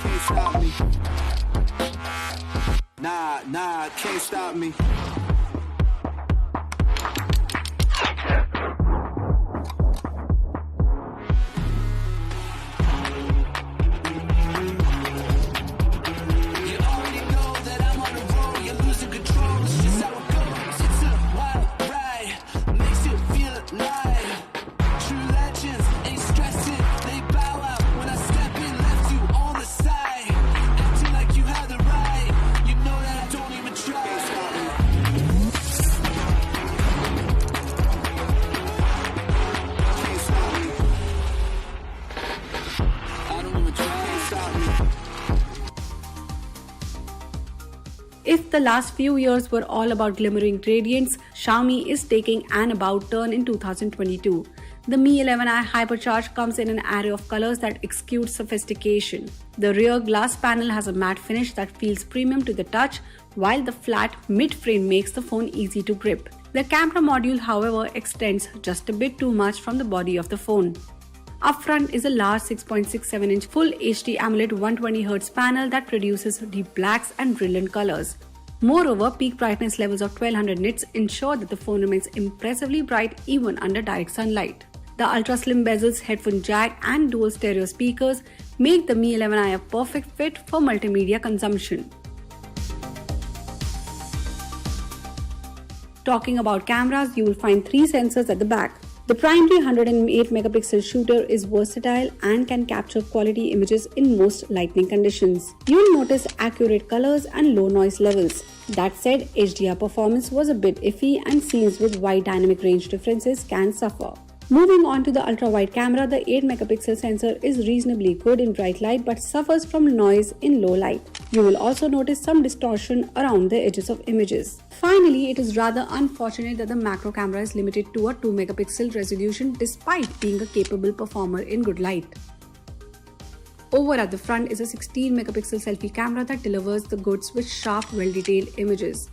Can't stop me. Nah, can't stop me. If the last few years were all about glimmering gradients, Xiaomi is taking an about turn in 2022. The Mi 11i Hypercharge comes in an array of colors that exude sophistication. The rear glass panel has a matte finish that feels premium to the touch, while the flat mid-frame makes the phone easy to grip. The camera module, however, extends just a bit too much from the body of the phone. Up front is a large 6.67-inch Full HD AMOLED 120Hz panel that produces deep blacks and brilliant colors. Moreover, peak brightness levels of 1200 nits ensure that the phone remains impressively bright even under direct sunlight. The ultra-slim bezels, headphone jack and dual stereo speakers make the Mi 11i a perfect fit for multimedia consumption. Talking about cameras, you will find 3 sensors at the back. The primary 108-megapixel shooter is versatile and can capture quality images in most lighting conditions. You will notice accurate colors and low noise levels. That said, HDR performance was a bit iffy and scenes with wide dynamic range differences can suffer. Moving on to the ultra-wide camera, the 8-megapixel sensor is reasonably good in bright light but suffers from noise in low light. You will also notice some distortion around the edges of images. Finally, it is rather unfortunate that the macro camera is limited to a 2-megapixel resolution despite being a capable performer in good light. Over at the front is a 16-megapixel selfie camera that delivers the goods with sharp, well-detailed images.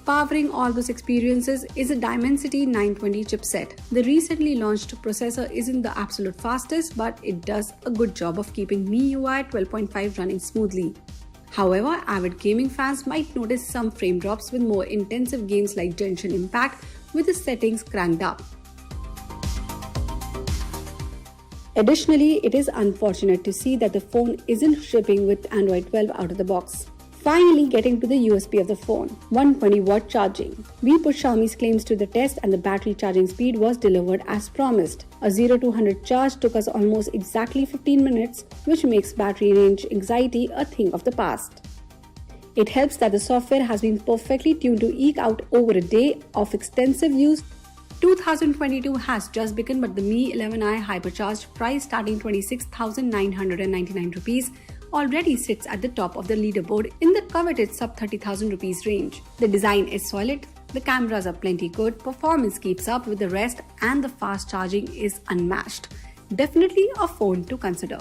Powering all those experiences is a Dimensity 920 chipset. The recently launched processor isn't the absolute fastest, but it does a good job of keeping MIUI 12.5 running smoothly. However, avid gaming fans might notice some frame drops with more intensive games like Genshin Impact with the settings cranked up. Additionally, it is unfortunate to see that the phone isn't shipping with Android 12 out of the box. Finally, getting to the USP of the phone, 120-watt charging. We put Xiaomi's claims to the test and the battery charging speed was delivered as promised. A 0 to 100 charge took us almost exactly 15 minutes, which makes battery range anxiety a thing of the past. It helps that the software has been perfectly tuned to eke out over a day of extensive use. 2022 has just begun, but the Mi 11i Hypercharge, price starting 26,999 rupees, already sits at the top of the leaderboard in the coveted sub 30,000 rupees range. The design is solid, the cameras are plenty good, performance keeps up with the rest, and the fast charging is unmatched. Definitely a phone to consider.